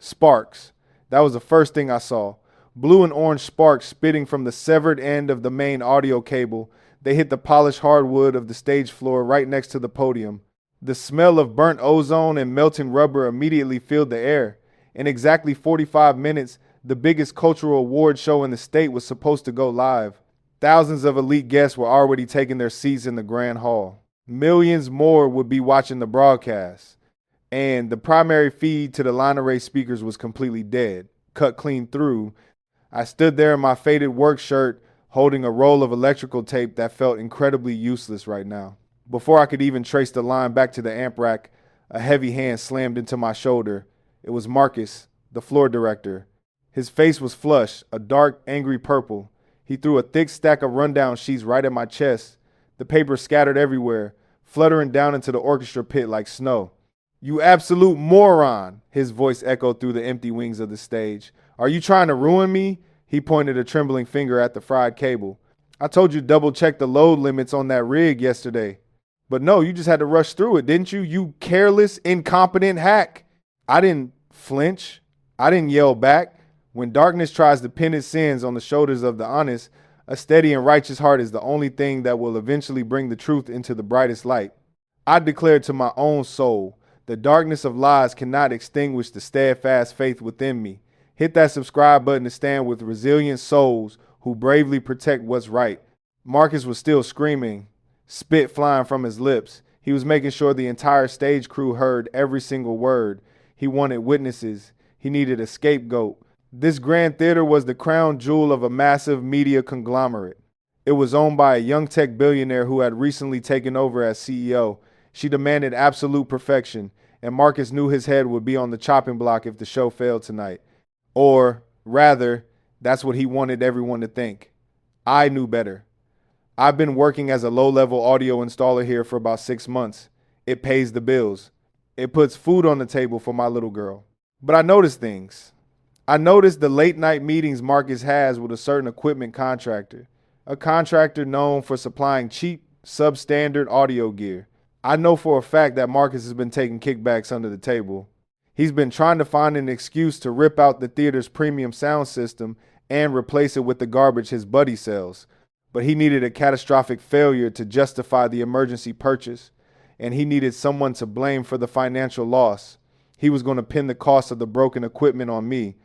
Sparks. That was the first thing I saw. Blue and orange sparks spitting from the severed end of the main audio cable. They hit the polished hardwood of the stage floor right next to the podium. The smell of burnt ozone and melting rubber immediately filled the air. In exactly 45 minutes, the biggest cultural award show in the state was supposed to go live. Thousands of elite guests were already taking their seats in the grand hall. Millions more would be watching the broadcast. And the primary feed to the line array speakers was completely dead, cut clean through. I stood there in my faded work shirt, holding a roll of electrical tape that felt incredibly useless right now. Before I could even trace the line back to the amp rack, a heavy hand slammed into my shoulder. It was Marcus, the floor director. His face was flushed, a dark, angry purple. He threw a thick stack of rundown sheets right at my chest. The paper scattered everywhere, fluttering down into the orchestra pit like snow. "You absolute moron," his voice echoed through the empty wings of the stage. "Are you trying to ruin me?" He pointed a trembling finger at the fried cable. "I told you to double check the load limits on that rig yesterday. But no, you just had to rush through it, didn't you? You careless, incompetent hack." I didn't flinch. I didn't yell back. When darkness tries to pin its sins on the shoulders of the honest, a steady and righteous heart is the only thing that will eventually bring the truth into the brightest light. I declared to my own soul, the darkness of lies cannot extinguish the steadfast faith within me. Hit that subscribe button to stand with resilient souls who bravely protect what's right. Marcus was still screaming, spit flying from his lips. He was making sure the entire stage crew heard every single word. He wanted witnesses. He needed a scapegoat. This grand theater was the crown jewel of a massive media conglomerate. It was owned by a young tech billionaire who had recently taken over as CEO. She demanded absolute perfection, and Marcus knew his head would be on the chopping block if the show failed tonight. Or, rather, that's what he wanted everyone to think. I knew better. I've been working as a low-level audio installer here for about 6 months. It pays the bills. It puts food on the table for my little girl. But I noticed things. I noticed the late-night meetings Marcus has with a certain equipment contractor, a contractor known for supplying cheap, substandard audio gear. I know for a fact that Marcus has been taking kickbacks under the table. He's been trying to find an excuse to rip out the theater's premium sound system and replace it with the garbage his buddy sells. But he needed a catastrophic failure to justify the emergency purchase, and he needed someone to blame for the financial loss. He was going to pin the cost of the broken equipment on me.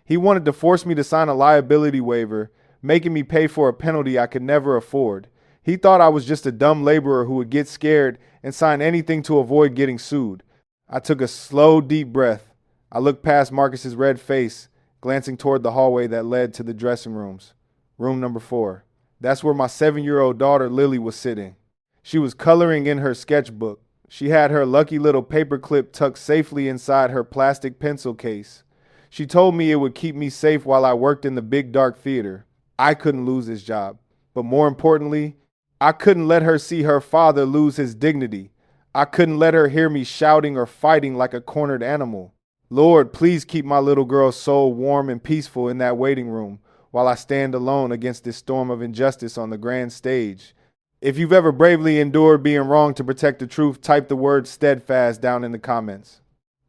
He wanted to force me to sign a liability waiver, making me pay for a penalty I could never afford. He thought I was just a dumb laborer who would get scared and sign anything to avoid getting sued. I took a slow, deep breath. I looked past Marcus's red face, glancing toward the hallway that led to the dressing rooms. Room number 4. That's where my 7-year-old daughter Lily was sitting. She was coloring in her sketchbook. She had her lucky little paperclip tucked safely inside her plastic pencil case. She told me it would keep me safe while I worked in the big dark theater. I couldn't lose this job. But more importantly, I couldn't let her see her father lose his dignity. I couldn't let her hear me shouting or fighting like a cornered animal. Lord, please keep my little girl's soul warm and peaceful in that waiting room while I stand alone against this storm of injustice on the grand stage. If you've ever bravely endured being wrong to protect the truth, type the word steadfast down in the comments.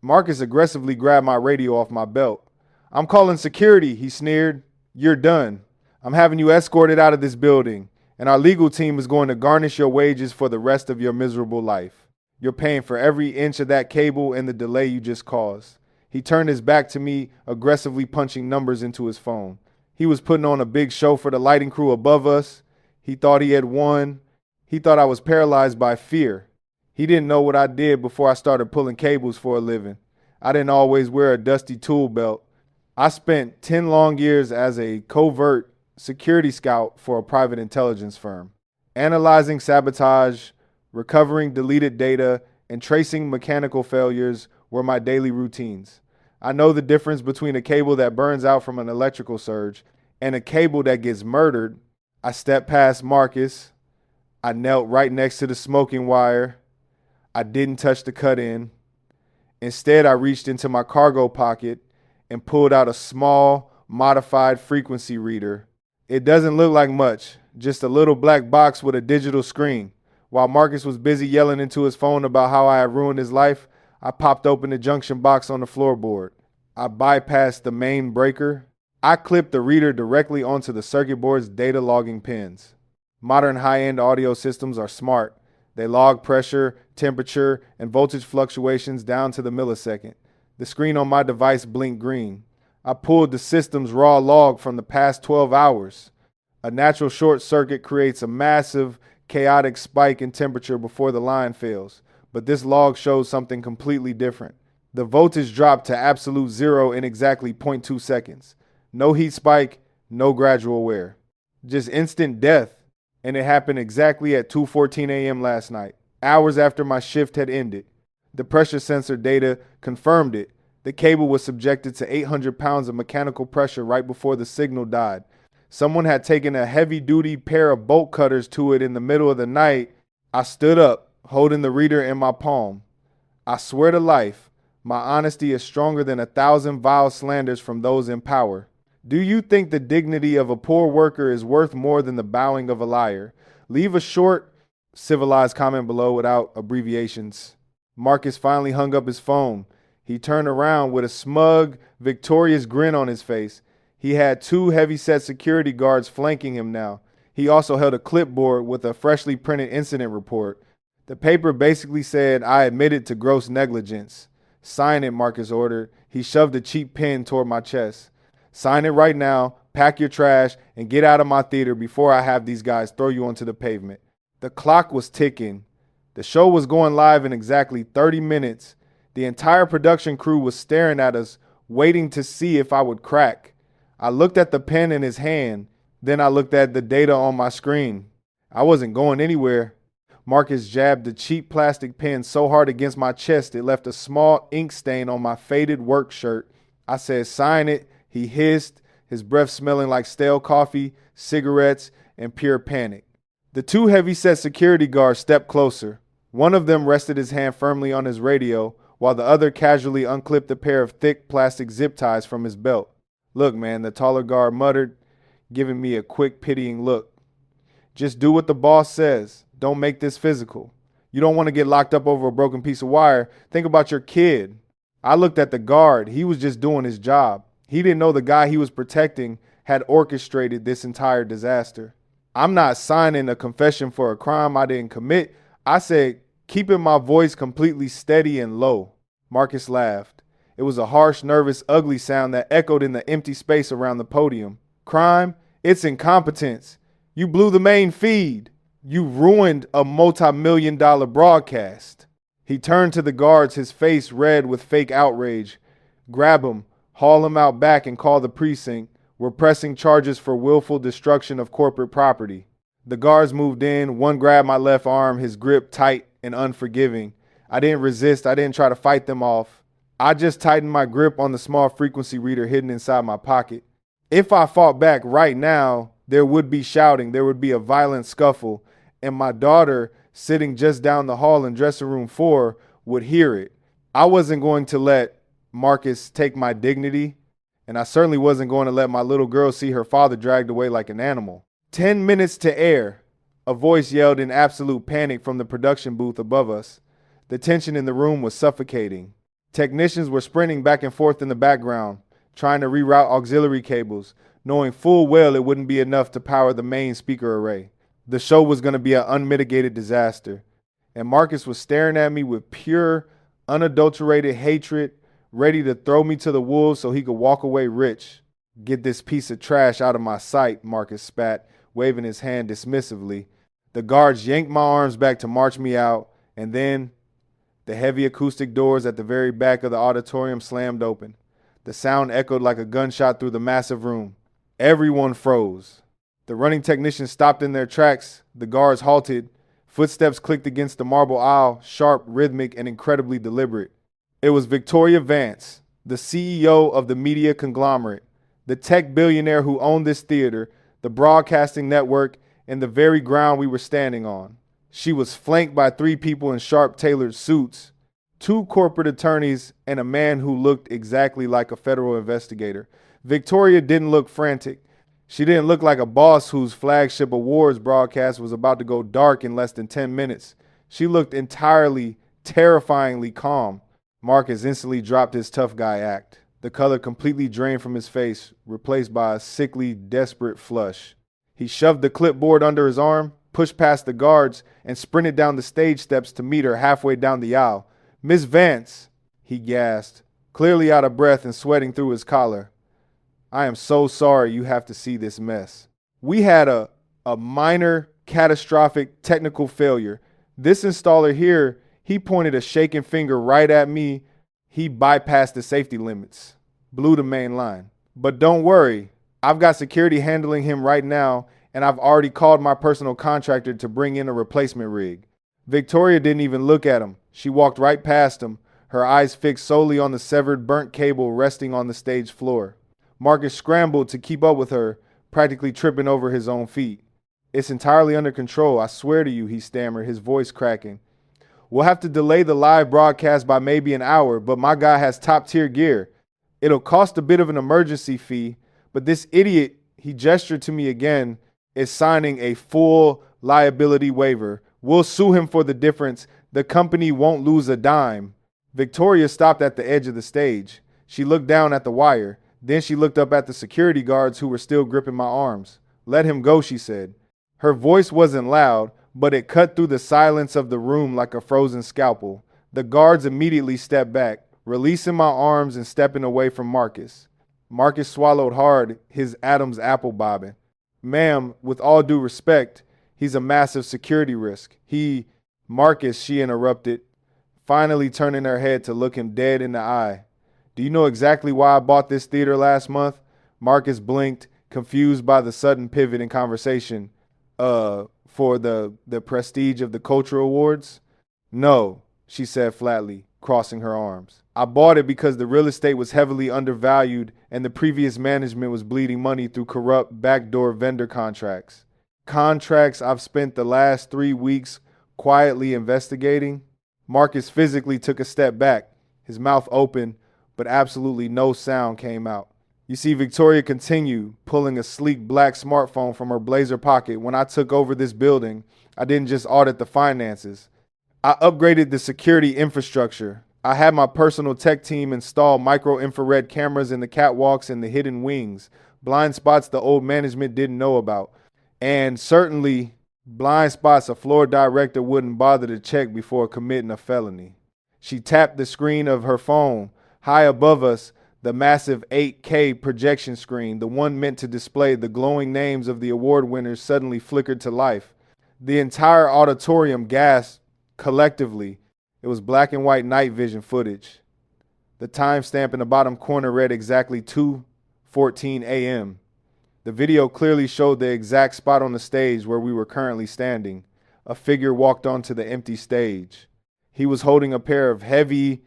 Marcus aggressively grabbed my radio off my belt. "I'm calling security," he sneered. "You're done. I'm having you escorted out of this building, and our legal team is going to garnish your wages for the rest of your miserable life. You're paying for every inch of that cable and the delay you just caused." He turned his back to me, aggressively punching numbers into his phone. He was putting on a big show for the lighting crew above us. He thought he had won. He thought I was paralyzed by fear. He didn't know what I did before I started pulling cables for a living. I didn't always wear a dusty tool belt. I spent 10 long years as a covert security scout for a private intelligence firm, analyzing sabotage, recovering deleted data, and tracing mechanical failures were my daily routines. I know the difference between a cable that burns out from an electrical surge and a cable that gets murdered. I stepped past Marcus. I knelt right next to the smoking wire. I didn't touch the cut-in. Instead, I reached into my cargo pocket and pulled out a small, modified frequency reader. It doesn't look like much, just a little black box with a digital screen. While Marcus was busy yelling into his phone about how I had ruined his life, I popped open the junction box on the floorboard. I bypassed the main breaker. I clipped the reader directly onto the circuit board's data logging pins. Modern high-end audio systems are smart. They log pressure, temperature, and voltage fluctuations down to the millisecond. The screen on my device blinked green. I pulled the system's raw log from the past 12 hours. A natural short circuit creates a massive, chaotic spike in temperature before the line fails, but this log shows something completely different. The voltage dropped to absolute zero in exactly zero point 0.2 seconds. No heat spike, no gradual wear. Just instant death. And it happened exactly at 2:14 a.m. last night, hours after my shift had ended. The pressure sensor data confirmed it. The cable was subjected to 800 pounds of mechanical pressure right before the signal died. Someone had taken a heavy-duty pair of bolt cutters to it in the middle of the night. I stood up, holding the reader in my palm. I swear to life, my honesty is stronger than 1,000 vile slanders from those in power. Do you think the dignity of a poor worker is worth more than the bowing of a liar? Leave a short, civilized comment below without abbreviations. Marcus finally hung up his phone. He turned around with a smug, victorious grin on his face. He had two heavy-set security guards flanking him now. He also held a clipboard with a freshly printed incident report. The paper basically said, "I admitted to gross negligence." "Sign it," Marcus ordered. He shoved a cheap pen toward my chest. "Sign it right now, pack your trash, and get out of my theater before I have these guys throw you onto the pavement." The clock was ticking. The show was going live in exactly 30 minutes. The entire production crew was staring at us, waiting to see if I would crack. I looked at the pen in his hand. Then I looked at the data on my screen. I wasn't going anywhere. Marcus jabbed the cheap plastic pen so hard against my chest it left a small ink stain on my faded work shirt. I said, "Sign it." He hissed, his breath smelling like stale coffee, cigarettes, and pure panic. The two heavy-set security guards stepped closer. One of them rested his hand firmly on his radio, while the other casually unclipped a pair of thick plastic zip ties from his belt. "Look, man," the taller guard muttered, giving me a quick, pitying look. "Just do what the boss says. Don't make this physical. You don't want to get locked up over a broken piece of wire. Think about your kid." I looked at the guard. He was just doing his job. He didn't know the guy he was protecting had orchestrated this entire disaster. "I'm not signing a confession for a crime I didn't commit," I said, keeping my voice completely steady and low. Marcus laughed. It was a harsh, nervous, ugly sound that echoed in the empty space around the podium. "Crime? It's incompetence. You blew the main feed. You ruined a multi-million-dollar broadcast." He turned to the guards, his face red with fake outrage. "Grab him. Haul him out back and call the precinct. We're pressing charges for willful destruction of corporate property." The guards moved in. One grabbed my left arm, his grip tight and unforgiving. I didn't resist. I didn't try to fight them off. I just tightened my grip on the small frequency reader hidden inside my pocket. If I fought back right now, there would be shouting. There would be a violent scuffle. And my daughter, sitting just down the hall in dressing room 4, would hear it. I wasn't going to let Marcus take my dignity, and I certainly wasn't going to let my little girl see her father dragged away like an animal. 10 minutes to air, a voice yelled in absolute panic from the production booth above us. The tension in the room was suffocating. Technicians were sprinting back and forth in the background, trying to reroute auxiliary cables, knowing full well it wouldn't be enough to power the main speaker array. The show was going to be an unmitigated disaster, and Marcus was staring at me with pure, unadulterated hatred, ready to throw me to the wolves so he could walk away rich. "Get this piece of trash out of my sight," Marcus spat, waving his hand dismissively. The guards yanked my arms back to march me out, and then the heavy acoustic doors at the very back of the auditorium slammed open. The sound echoed like a gunshot through the massive room. Everyone froze. The running technicians stopped in their tracks. The guards halted. Footsteps clicked against the marble aisle, sharp, rhythmic, and incredibly deliberate. It was Victoria Vance, the CEO of the media conglomerate, the tech billionaire who owned this theater, the broadcasting network, and the very ground we were standing on. She was flanked by 3 people in sharp tailored suits, 2 corporate attorneys, and a man who looked exactly like a federal investigator. Victoria didn't look frantic. She didn't look like a boss whose flagship awards broadcast was about to go dark in less than 10 minutes. She looked entirely, terrifyingly calm. Marcus instantly dropped his tough guy act. the color completely drained from his face, replaced by a sickly, desperate flush. He shoved the clipboard under his arm, pushed past the guards, and sprinted down the stage steps to meet her halfway down the aisle. "Miss Vance," he gasped, clearly out of breath and sweating through his collar. "I am so sorry you have to see this mess. We had a minor catastrophic technical failure. This installer here, he pointed a shaking finger right at me. He bypassed the safety limits." Blew the main line. "But don't worry, I've got security handling him right now, and I've already called my personal contractor to bring in a replacement rig." Victoria didn't even look at him. She walked right past him, her eyes fixed solely on the severed burnt cable resting on the stage floor. Marcus scrambled to keep up with her, practically tripping over his own feet. "It's entirely under control, I swear to you," he stammered, his voice cracking. "We'll have to delay the live broadcast by maybe an hour, but my guy has top-tier gear. It'll cost a bit of an emergency fee, but this idiot," he gestured to me again, "is signing a full liability waiver. We'll sue him for the difference. The company won't lose a dime." Victoria stopped at the edge of the stage. She looked down at the wire. Then she looked up at the security guards who were still gripping my arms. "Let him go," she said. Her voice wasn't loud, but it cut through the silence of the room like a frozen scalpel. The guards immediately stepped back, releasing my arms and stepping away from Marcus. Marcus swallowed hard, his Adam's apple bobbing. "Ma'am, with all due respect, he's a massive security risk. Marcus," she interrupted, finally turning her head to look him dead in the eye. "Do you know exactly why I bought this theater last month?" Marcus blinked, confused by the sudden pivot in conversation. For the prestige of the cultural awards?" "No," she said flatly, crossing her arms. "I bought it because the real estate was heavily undervalued and the previous management was bleeding money through corrupt backdoor vendor contracts. Contracts I've spent the last 3 weeks quietly investigating." Marcus physically took a step back, his mouth open, but absolutely no sound came out. "You see," Victoria continued, pulling a sleek black smartphone from her blazer pocket, "when I took over this building, I didn't just audit the finances. I upgraded the security infrastructure. I had my personal tech team install micro-infrared cameras in the catwalks and the hidden wings, blind spots the old management didn't know about. And certainly blind spots a floor director wouldn't bother to check before committing a felony." She tapped the screen of her phone. High above us, the massive 8K projection screen, the one meant to display the glowing names of the award winners, suddenly flickered to life. The entire auditorium gasped collectively. It was black and white night vision footage. The timestamp in the bottom corner read exactly 2:14 a.m. The video clearly showed the exact spot on the stage where we were currently standing. A figure walked onto the empty stage. He was holding a pair of heavy,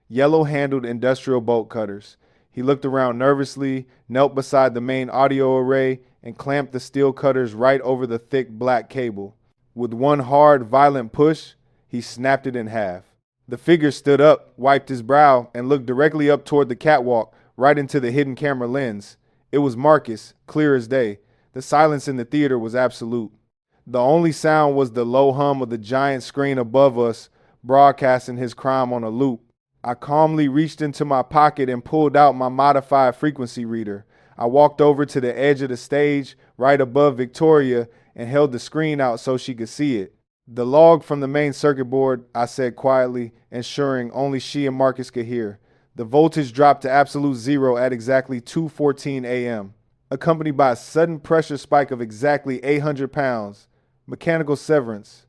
yellow-handled industrial bolt cutters. He looked around nervously, knelt beside the main audio array, and clamped the steel cutters right over the thick black cable. With one hard, violent push, he snapped it in half. The figure stood up, wiped his brow, and looked directly up toward the catwalk, right into the hidden camera lens. It was Marcus, clear as day. The silence in the theater was absolute. The only sound was the low hum of the giant screen above us, broadcasting his crime on a loop. I calmly reached into my pocket and pulled out my modified frequency reader. I walked over to the edge of the stage, right above Victoria, and held the screen out so she could see it. "The log from the main circuit board," I said quietly, ensuring only she and Marcus could hear. "The voltage dropped to absolute zero at exactly 2:14 a.m., accompanied by a sudden pressure spike of exactly 800 pounds. Mechanical severance.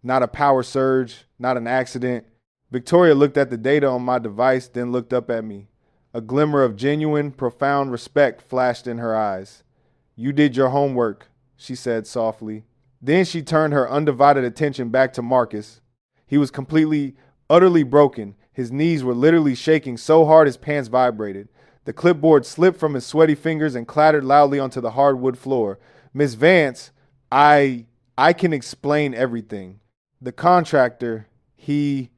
Not a power surge, not an accident." Victoria looked at the data on my device, then looked up at me. A glimmer of genuine, profound respect flashed in her eyes. "You did your homework," she said softly. Then she turned her undivided attention back to Marcus. He was completely, utterly broken. His knees were literally shaking so hard his pants vibrated. The clipboard slipped from his sweaty fingers and clattered loudly onto the hardwood floor. "Miss Vance, I can explain everything. The contractor, he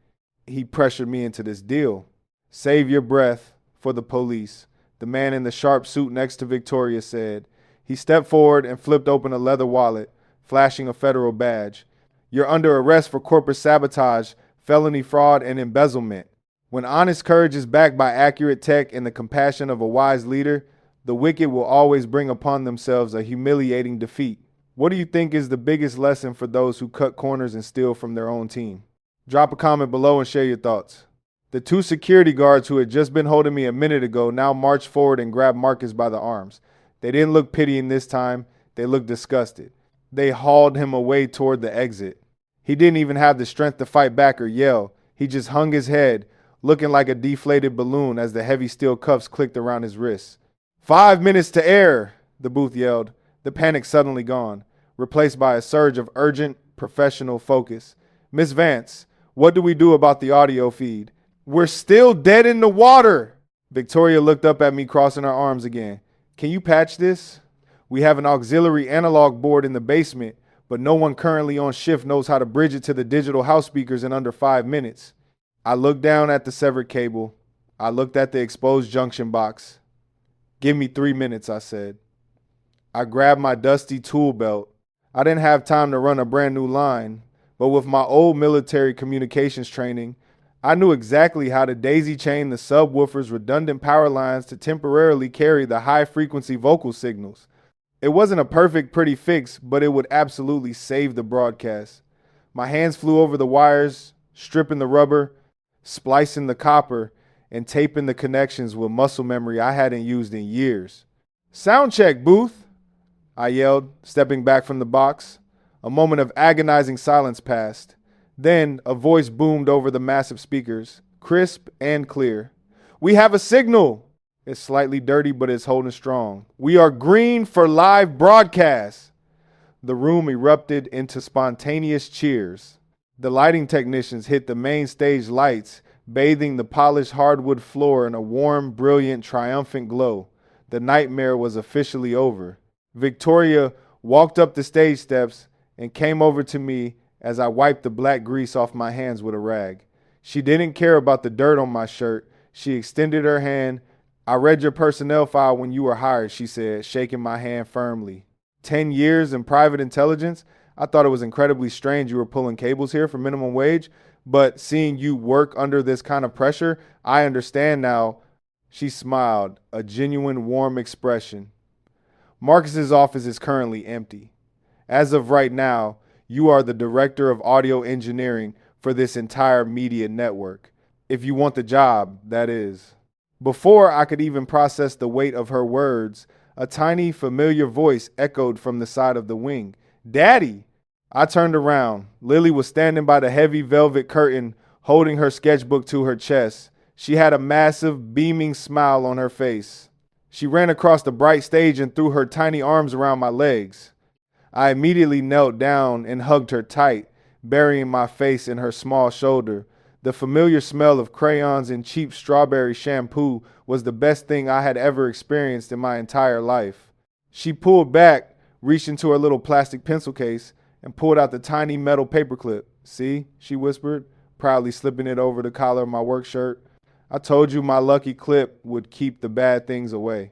pressured me into this deal." "Save your breath for the police," the man in the sharp suit next to Victoria said. He stepped forward and flipped open a leather wallet, flashing a federal badge. "You're under arrest for corporate sabotage, felony fraud, and embezzlement." When honest courage is backed by accurate tech and the compassion of a wise leader, the wicked will always bring upon themselves a humiliating defeat. What do you think is the biggest lesson for those who cut corners and steal from their own team? Drop a comment below and share your thoughts. The two security guards who had just been holding me a minute ago now marched forward and grabbed Marcus by the arms. They didn't look pitying this time, they looked disgusted. They hauled him away toward the exit. He didn't even have the strength to fight back or yell. He just hung his head, looking like a deflated balloon as the heavy steel cuffs clicked around his wrists. 5 minutes to air, the booth yelled, the panic suddenly gone, replaced by a surge of urgent, professional focus. Miss Vance, what do we do about the audio feed? We're still dead in the water. Victoria looked up at me, crossing her arms again. Can you patch this? We have an auxiliary analog board in the basement, but no one currently on shift knows how to bridge it to the digital house speakers in under 5 minutes. I looked down at the severed cable. I looked at the exposed junction box. Give me 3 minutes, I said. I grabbed my dusty tool belt. I didn't have time to run a brand new line, but with my old military communications training, I knew exactly how to daisy chain the subwoofer's redundant power lines to temporarily carry the high-frequency vocal signals. It wasn't a perfect, pretty fix, but it would absolutely save the broadcast. My hands flew over the wires, stripping the rubber, splicing the copper, and taping the connections with muscle memory I hadn't used in years. Sound check, booth, I yelled, stepping back from the box. A moment of agonizing silence passed. Then a voice boomed over the massive speakers, crisp and clear. We have a signal. It's slightly dirty, but it's holding strong. We are green for live broadcast. The room erupted into spontaneous cheers. The lighting technicians hit the main stage lights, bathing the polished hardwood floor in a warm, brilliant, triumphant glow. The nightmare was officially over. Victoria walked up the stage steps and came over to me as I wiped the black grease off my hands with a rag. She didn't care about the dirt on my shirt. She extended her hand. I read your personnel file when you were hired, she said, shaking my hand firmly. 10 years in private intelligence? I thought it was incredibly strange you were pulling cables here for minimum wage, but seeing you work under this kind of pressure, I understand now. She smiled, a genuine warm expression. Marcus's office is currently empty. As of right now, you are the director of audio engineering for this entire media network. If you want the job, that is. Before I could even process the weight of her words, a tiny, familiar voice echoed from the side of the wing. Daddy! I turned around. Lily was standing by the heavy velvet curtain, holding her sketchbook to her chest. She had a massive, beaming smile on her face. She ran across the bright stage and threw her tiny arms around my legs. I immediately knelt down and hugged her tight, burying my face in her small shoulder. The familiar smell of crayons and cheap strawberry shampoo was the best thing I had ever experienced in my entire life. She pulled back, reached into her little plastic pencil case, and pulled out the tiny metal paperclip. See, she whispered, proudly slipping it over the collar of my work shirt. I told you my lucky clip would keep the bad things away.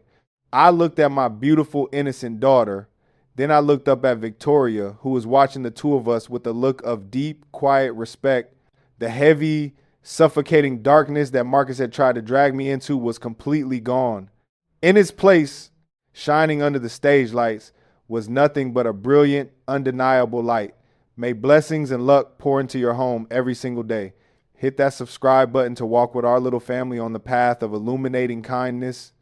I looked at my beautiful, innocent daughter. Then I looked up at Victoria, who was watching the two of us with a look of deep, quiet respect. The heavy, suffocating darkness that Marcus had tried to drag me into was completely gone. In its place, shining under the stage lights, was nothing but a brilliant, undeniable light. May blessings and luck pour into your home every single day. Hit that subscribe button to walk with our little family on the path of illuminating kindness,